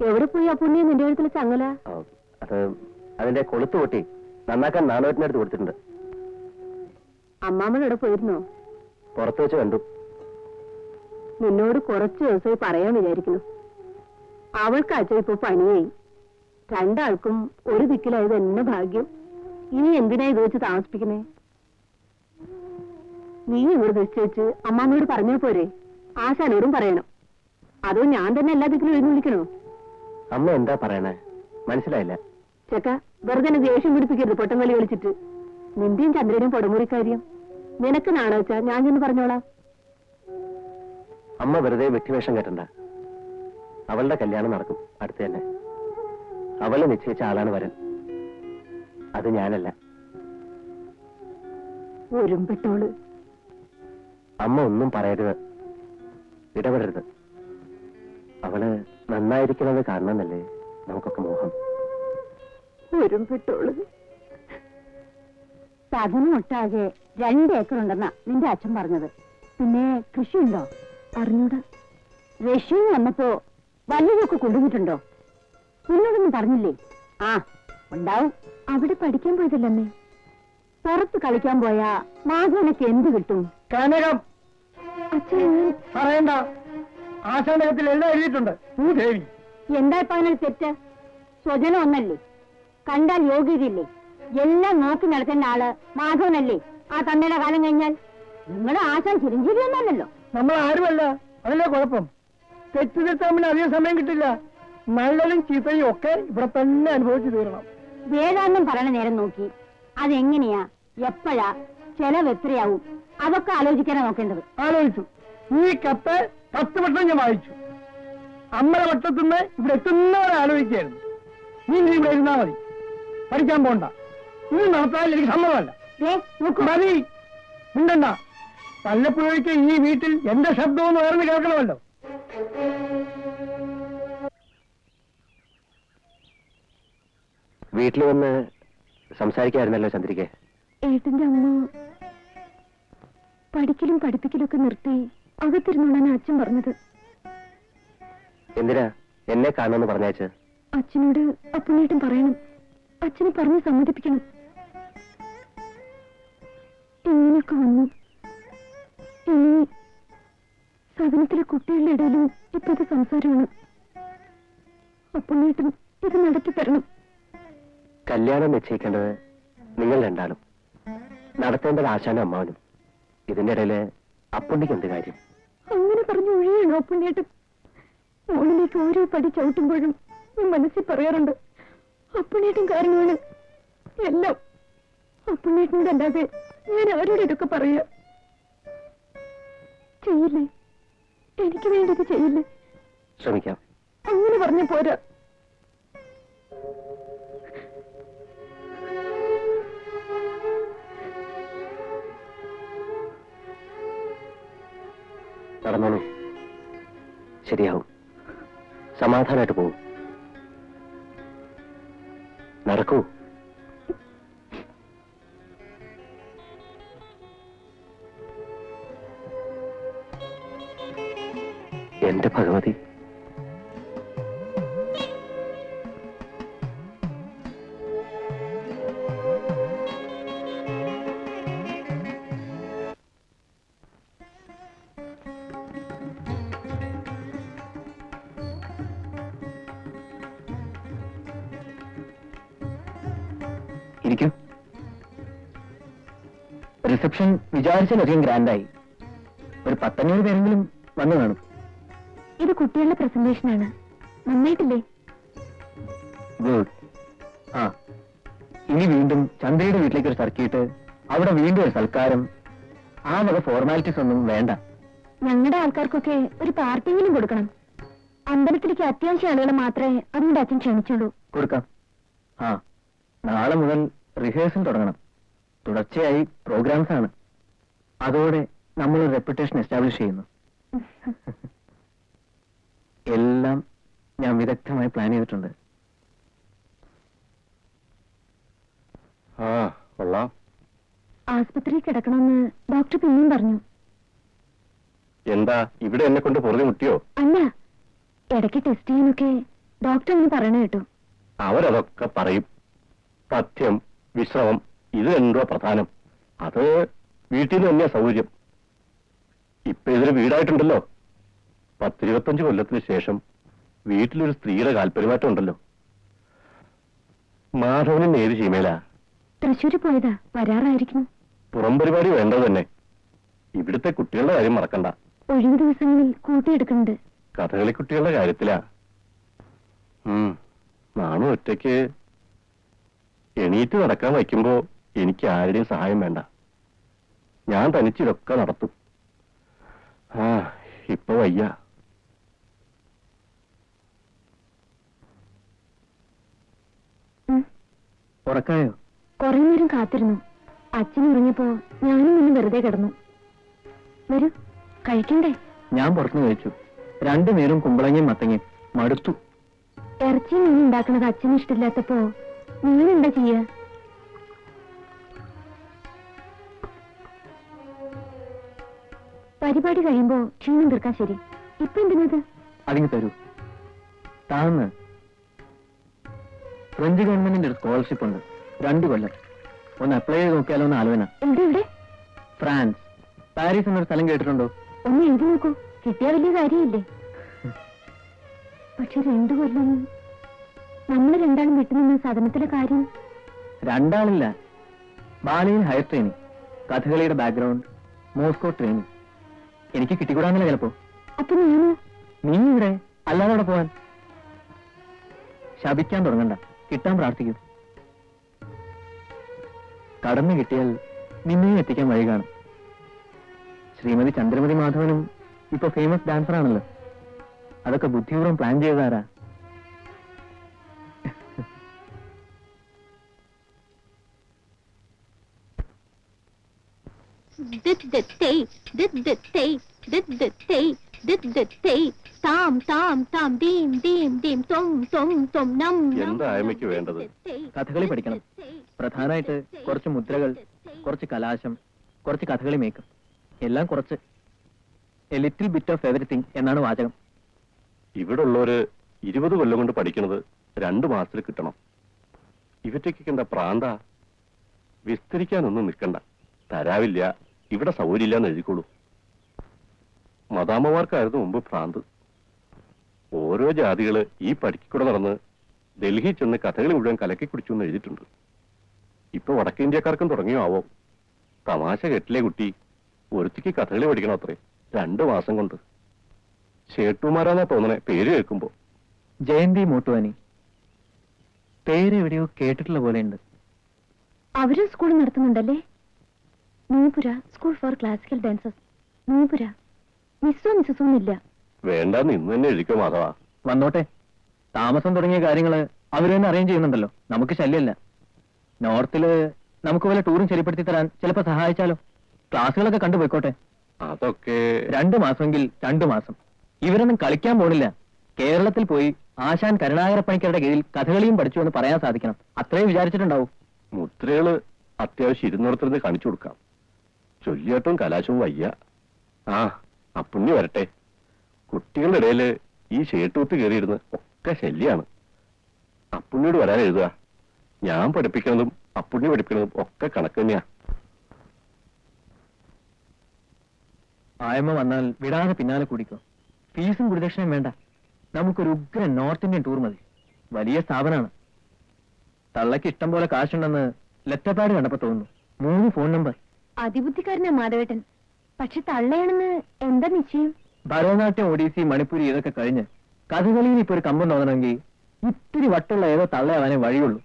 എവിടെ പോയി ആ പുണ്യം നിന്റെ എഴുത്തിൽ ചങ്ങല? അത് അതിന്റെ കൊളുത്ത് പൊട്ടി നന്നാക്കാൻ നാണോറ്റിനടുത്ത് കൊടുത്തിട്ടുണ്ട്. അമ്മാമ്മയുടെ പോയിരുന്നോ? പുറത്തു വെച്ച് കണ്ടു. നിന്നോട് കുറച്ചു ദിവസമായി പറയാൻ വിചാരിക്കുന്നു. അവൾക്ക് അച്ഛൻ ഇപ്പൊ പണിയായി. രണ്ടാൾക്കും ഒരു ദിക്കിലായത് എന്നെ ഭാഗ്യം. ഇനി എന്തിനാ ഇത് വെച്ച് താമസിപ്പിക്കുന്നേ? നീ ഇവിടെ നിശ്ചയിച്ച് അമ്മാമ്മയോട് പറഞ്ഞാ പോരെ? ആശാനോടും പറയണം. അതോ ഞാൻ തന്നെ എല്ലാ ദിക്കിലും എഴുതി വിളിക്കണോ? അമ്മ എന്താ പറയണേ? മനസ്സിലായില്ല. ചെക്ക, വെറുതെ ദേഷ്യം പിടിപ്പിക്കരുത് പൊട്ടം കളി കളിച്ചിട്ട്. നിന്റെയും ചന്ദ്രയുടെയും പൊടമുറി കാര്യം നിനക്ക് നാണോ വെച്ചാ ഞാൻ ചെന്ന് പറഞ്ഞോളാം. അമ്മ വെറുതെ വെട്ടിവേഷം കേട്ടണ്ട. അവളുടെ കല്യാണം നടക്കും അടുത്ത് തന്നെ. അവളെ നിശ്ചയിച്ച ആളാണ് വരൻ. അത് ഞാനല്ല. ഒരുമ്പെട്ടോള്. അമ്മ ഒന്നും പറയരുത്, ഇടപെടരുത്. അവള് നന്നായിരിക്കണമെന്ന് കാണണമെന്നല്ലേ നമുക്കൊക്കെ മോഹം. ഒരുമ്പെട്ടോള്. സകനം ഒട്ടാകെ 2 ഏക്കറുണ്ടെന്നാ നിന്റെ അച്ഛൻ പറഞ്ഞത്. പിന്നെ കൃഷിയുണ്ടോ? അറിഞ്ഞൂടാ. റഷ്യയിൽ വന്നപ്പോ വല്ലതൊക്കെ കൊണ്ടുപോയിട്ടുണ്ടോ? നിന്നോടൊന്നും പറഞ്ഞില്ലേ? ആ, ഉണ്ടാവും. അവിടെ പഠിക്കാൻ പോയതല്ലേ? പുറത്ത് കളിക്കാൻ പോയാ മാധവനൊക്കെ എന്ത് കിട്ടും? കനകം അച്ഛൻ പറയണ്ട. ആശാനകത്തിൽ എല്ലാം എഴുതിയിട്ടുണ്ട്. ഭൂദേവി. എന്താ ഇപ്പൊ അതിനൊരു തെറ്റ്? സ്വജനം ഒന്നല്ലേ? കണ്ടാൽ യോഗ്യതയില്ലേ? എല്ലാം നോക്കി നടത്തേണ്ട ആള് മാധവനല്ലേ? ആ തന്നയുടെ കാലം കഴിഞ്ഞാൽ നിങ്ങളുടെ ആശാൻ ചിരഞ്ജീവി ഒന്നല്ലോ. നമ്മൾ ആരുമല്ല, അതല്ലേ കുഴപ്പം. തെറ്റ് തിരുത്താൻ അധികം സമയം കിട്ടില്ല. നല്ലതും ചീത്തയും ഒക്കെ ഇവിടെ തന്നെ അനുഭവിച്ചു തീരണം. വേദാന്തം പറയണ നേരം നോക്കി അതെങ്ങനെയാ, എപ്പോഴാ, ചെലവ് എത്രയാവും, അതൊക്കെ ആലോചിക്കാനാ നോക്കേണ്ടത്. ആലോചിച്ചു. ഈ കത്ത് 10 വട്ടം ഞാൻ വായിച്ചു. അമ്മയുടെ വട്ടത്തുനിന്ന് ഇവിടെ എത്തുന്നവരെ ആലോചിക്കായിരുന്നു. നീ ഇവിടെ ഇരുന്നാ മതി, പഠിക്കാൻ പോണ്ട. ഇത് നടത്താൻ എനിക്ക് സമ്മതമല്ല. മതി, ഉണ്ടണ്ട. വല്ലപ്പോഴേക്ക് ഈ വീട്ടിൽ എന്റെ ശബ്ദവും ഉയർന്നു കേൾക്കണമല്ലോ. വീട്ടിൽ വന്ന് സംസാരിക്കായിരുന്നല്ലോ ചന്ദ്രിക. ഏട്ടന്റെ അമ്മ പഠിക്കലും പഠിപ്പിക്കലും ഒക്കെ നിർത്തി അകത്തിരുന്നോണ്ടാണ് അച്ഛൻ പറഞ്ഞത്. എന്തിനാ എന്നെ കാണണമെന്ന് പറഞ്ഞയച്ച്? അച്ഛനോട് അപ്പുണ്ണേട്ടൻ പറയണം. അച്ഛനെ പറഞ്ഞ് സമ്മതിപ്പിക്കണം. ഇങ്ങനെയൊക്കെ വന്നു. ഇനി സദനത്തിലെ കുട്ടികളുടെ ഇടയിലും ഇപ്പോഴത്തെ സംസാരമാണ്. അപ്പുണ്ണേട്ടൻ ഇത് നടത്തി തരണം. കല്യാണം നിശ്ചയിക്കേണ്ടത് നിങ്ങൾ രണ്ടാളും, നടത്തേണ്ടത് ആശാനും അമ്മാവനും. ഇതിന്റെ ഇടയില് അപ്പുണ്ണിക്ക് എന്ത് കാര്യം? അങ്ങനെ പറഞ്ഞു ഒഴിയണോ അപ്പുണ്ണേട്ടൻ? മോളിലേക്ക് ഓരോ പടി ചവിട്ടുമ്പോഴും മനസ്സിൽ പറയാറുണ്ട്, അപ്പുണ്ണേട്ടൻ കാരണമാണ് എല്ലാം. അപ്പുണ്ണേട്ടനോടല്ലാതെ ഞാൻ ആരോട് ഇതൊക്കെ പറയാ? ചെയ്യില്ലേ? എനിക്ക് വേണ്ടത് ചെയ്യില്ലേ? ശ്രമിക്കാം. അങ്ങനെ പറഞ്ഞു പോരാ. നടന്നോളൂ, ശരിയാവും. സമാധാനമായിട്ട് പോവും. നടക്കൂ. എന്റെ ഭഗവതി. ഇരിക്കൂ. റിസപ്ഷൻ വിചാരിച്ചാലധികം ഗ്രാൻഡായി. ഒരു 10-5 പേരെങ്കിലും വന്നു കാണും. ഇത് കുട്ടികളുടെ പ്രസന്റേഷനാണ്. നന്നായിട്ടില്ലേ? ഗുഡ്. ആ, ഇനി വീണ്ടും ചന്ദ്രയുടെ വീട്ടിലേക്ക് ഒരു സർക്കിട്ട്, അവിടെ വീണ്ടും ഒരു സൽക്കാരം. ആ വക ഫോർമാലിറ്റീസ് ഒന്നും വേണ്ട. ഞങ്ങളുടെ ആൾക്കാർക്കൊക്കെ ഒരു പാർട്ടിയെങ്കിലും കൊടുക്കണം. അമ്പലത്തിലേക്ക് അത്യാവശ്യ ആളുകൾ മാത്രമേ അതുകൊണ്ട് അച്ഛൻ ക്ഷണിച്ചുള്ളൂ. കൊടുക്കാം. ആ, നാളെ മുതൽ റിഹേഴ്സൽ തുടങ്ങണം. തുടർച്ചയായി പ്രോഗ്രാംസ് ആണ്. അതോടെ നമ്മൾ റെപ്യൂട്ടേഷൻ എസ്റ്റാബ്ലിഷ് ചെയ്യുന്നു. എല്ലാം ഞാൻ വിദഗ്ധമായി പ്ലാൻ ചെയ്തിട്ടുണ്ട്. ആസ്പത്രിയിൽ കിടക്കണമെന്ന് ഡോക്ടർ പിന്നെയും പറഞ്ഞു. എന്താ ഇവിടെ എന്നെ കൊണ്ട് പൊറുതി മുട്ടിയോ? അല്ല, ഇടയ്ക്ക് ടെസ്റ്റ് ചെയ്യാനൊക്കെ ഡോക്ടർ ഇങ്ങനെ പറയണ കേട്ടു. അവരതൊക്കെ പറയും. പഥ്യം, വിശ്രമം, ഇത് എന്തോ പ്രധാനം. അത് വീട്ടിൽ നിന്ന് തന്നെയാ സൗകര്യം. ഇപ്പൊ ഇതിന് വീടായിട്ടുണ്ടല്ലോ. 10-25 കൊല്ലത്തിന് ശേഷം വീട്ടിലൊരു സ്ത്രീയുടെ കാൽപെരുമാറ്റം ഉണ്ടല്ലോ. മാധവനും ഏത് ചീമേലാ? തൃശ്ശൂര് പോയതാ, വരാറായിരിക്കുന്നു. പുറം പരിപാടി വേണ്ടത് തന്നെ. ഇവിടുത്തെ കുട്ടികളുടെ കാര്യം മറക്കണ്ട. ഒഴിവ് ദിവസങ്ങളിൽ കൂട്ടിയെടുക്കുന്നുണ്ട്. കഥകളി കുട്ടികളുടെ കാര്യത്തിലാ. നാണു ഒറ്റയ്ക്ക് എണീറ്റ് നടക്കാൻ വയ്ക്കുമ്പോ എനിക്ക് ആരുടെയും സഹായം വേണ്ട. ഞാൻ തനിച്ചിതൊക്കെ നടത്തും. ഇപ്പൊ വയ്യ. ഉറക്കായോ? കുറെ നേരം കാത്തിരുന്നു. അച്ഛൻ ഉറങ്ങിയപ്പോ ഞാനും ഇന്ന് വെറുതെ കിടന്നു. വരൂ, കഴിക്കണ്ടേ? ഞാൻ പുറത്തുനിന്ന് കഴിച്ചു. 2 നേരം കുമ്പളങ്ങയും മത്തങ്ങയും. മടുത്തു. ഇറച്ചി മീൻ ഉണ്ടാക്കണത് അച്ഛന് ഇഷ്ടമില്ലാത്തപ്പോ ഞാൻ എന്താ ചെയ്യാ? പരിപാടി കഴിയുമ്പോ ക്ഷീണം തീർക്കാൻ ശരി. ഇപ്പൊ എന്തിനത്? അതിങ്ങ് തരൂ. താന്ന് ഫ്രഞ്ച് ഗവൺമെന്റിന്റെ ഒരു സ്കോളർഷിപ്പ് ഉണ്ട്. 2 കൊല്ലം. ഒന്ന് അപ്ലൈ ചെയ്ത് നോക്കിയാലോ എന്ന് ആലോചന. എവിടെ? ഫ്രാൻസ്, പാരീസ് എന്നൊരു സ്ഥലം കേട്ടിട്ടുണ്ടോ? ഒന്ന് എഴുതി നോക്കൂ. കിട്ടിയ വലിയ കാര്യമില്ലേ? പക്ഷെ 2 കൊല്ലം നമ്മൾ രണ്ടാളും വിട്ടുനിന്ന സാധനത്തിലെ കാര്യം. 2 ആളില്ല. ബാലയിൽ ഹയർ ട്രെയിനിങ്, കഥകളിയുടെ ബാക്ക്ഗ്രൗണ്ട്, മോസ്കോ ട്രെയിനിങ്. എനിക്ക് കിട്ടിക്കൂടാന്നില്ല ചിലപ്പോ. അപ്പൊ ഞാനോ? നീ ഇവിടെ അല്ലാതെ അവിടെ പോവാൻ. ശപിക്കാൻ തുടങ്ങണ്ട, കിട്ടാൻ പ്രാർത്ഥിക്കൂ. കടന്നു കിട്ടിയാൽ നിന്നെയും എത്തിക്കാൻ വഴി കാണും. ശ്രീമതി ചന്ദ്രമതി മാധവനും ഇപ്പൊ ഫേമസ് ഡാൻസർ ആണല്ലോ. അതൊക്കെ ബുദ്ധിപൂർവ്വം പ്ലാൻ ചെയ്താരാ? എന്താ ആയമയ്ക്ക് വേണ്ടത്? കഥകളി പഠിക്കണം. പ്രധാനമായിട്ട് കുറച്ച് മുദ്രകൾ, കുറച്ച് കലാശം, കുറച്ച് കഥകളി മേക്കും. എല്ലാം കുറച്ച്. A little bit of everything എന്നാണ് വാചകം. ഇവിടെ ഉള്ളവര് 20 കൊല്ലം കൊണ്ട് പഠിക്കുന്നത് 2 മാസത്തിൽ കിട്ടണം. ഇവറ്റയ്ക്ക് എന്താ പ്രാന്ത? വിസ്തരിക്കാനൊന്നും നിൽക്കണ്ട. തരാവില്ല, ഇവിടെ സൗകര്യമില്ല എന്ന് എഴുതിക്കോളൂ. മദാമ്മമാർക്കായിരുന്നു മുമ്പ് ഭ്രാന്ത്. ഓരോ ജാതികള് ഈ പഠിക്കൂടെ നടന്ന് ഡൽഹി ചെന്ന് കഥകളി മുഴുവൻ കലക്കി കുടിച്ചു എന്ന് എഴുതിയിട്ടുണ്ട്. ഇപ്പൊ വടക്കേ ഇന്ത്യക്കാർക്കും തുടങ്ങിയോ ആവോ? തമാശ കെട്ടിലെ കുട്ടി ഒരുത്തിക്ക് കഥകളി പഠിക്കണം അത്രേ 2 മാസം കൊണ്ട്. ഷേട്ടുമാരാന്നാ തോന്നണേ പേര് കേൾക്കുമ്പോ. ജയന്തി മോട്ടുവാനി. പേര് എവിടെയോ കേട്ടിട്ടുള്ള പോലെയുണ്ട്. അവര് സ്കൂൾ നടത്തുന്നുണ്ടല്ലേ? Nupura school for classical dancers. Nupura. മിസ്സൊന്നും ഇല്ല. വേണ്ടെന്ന് ഇന്ന് തന്നെ എഴുതിക്കോ മാധവ. വന്നോട്ടെ. താമസം തുടങ്ങിയ കാര്യങ്ങള് അവര് തന്നെ അറേഞ്ച് ചെയ്യുന്നുണ്ടല്ലോ. നമുക്ക് ശല്യമല്ല. നോർത്തില് നമുക്ക് വല്ല ടൂറും ശരിപ്പെടുത്തി തരാൻ ചിലപ്പോ സഹായിച്ചാലോ. ക്ലാസ്സുകളൊക്കെ കണ്ടുപോയിക്കോട്ടെ. അതൊക്കെ 2 മാസമെങ്കിൽ 2 മാസം. ഇവരൊന്നും കളിക്കാൻ പോണില്ല. കേരളത്തിൽ പോയി ആശാൻ കരുണാകരപ്പണിക്കരുടെ കീഴിൽ കഥകളിയും പഠിച്ചു എന്ന് പറയാൻ സാധിക്കണം. അത്രയും വിചാരിച്ചിട്ടുണ്ടാവും. മുദ്രകള് അത്യാവശ്യം ഇരുന്നിടത്തിരുന്ന് കാണിച്ചു കൊടുക്കാം. ചൊല്ലിയാട്ടും കലാശവും വയ്യ. അപ്പുണ്ണി വരട്ടെ. കുട്ടികളുടെ ഇടയില് ഈ ഷേട്ടൂത്ത് കയറിയിരുന്ന് ഒക്കെ ശല്യാണ്. അപ്പുണ്ണിയോട് വരാൻ എഴുതുക. ഞാൻ പഠിപ്പിക്കുന്നതും അപ്പുണ്ണി പഠിപ്പിക്കുന്നതും ഒക്കെ കണക്ക് തന്നെയാ. ആയമ്മ വന്നാൽ വിടാതെ പിന്നാലെ കൂടിക്കോ. ഫീസും ഗുരുദക്ഷിണയും വേണ്ട. നമുക്കൊരു ഉഗ്രൻ നോർത്ത് ഇന്ത്യൻ ടൂർ മതി. വലിയ സ്ഥാപനമാണ്. തള്ളക്ക് ഇഷ്ടം പോലെ കാശുണ്ടെന്ന് ലെറ്റർ പാഡ് കണ്ടപ്പോ തോന്നുന്നു. 3 ഫോൺ നമ്പർ. അതിബുദ്ധിക്കാരനാ മാധവേട്ടൻ. പക്ഷെ തള്ളയാണെന്ന് എന്താ നിശ്ചയം? ഭരതനാട്യം, ഒഡീസി, മണിപ്പൂരി ഇതൊക്കെ കഴിഞ്ഞ് കഥകളിയിൽ ഇപ്പൊ ഒരു കമ്പം തോന്നണമെങ്കിൽ ഇത്തിരി വട്ടുള്ള ഏതോ തള്ളയാവാനേ വഴിയുള്ളൂ.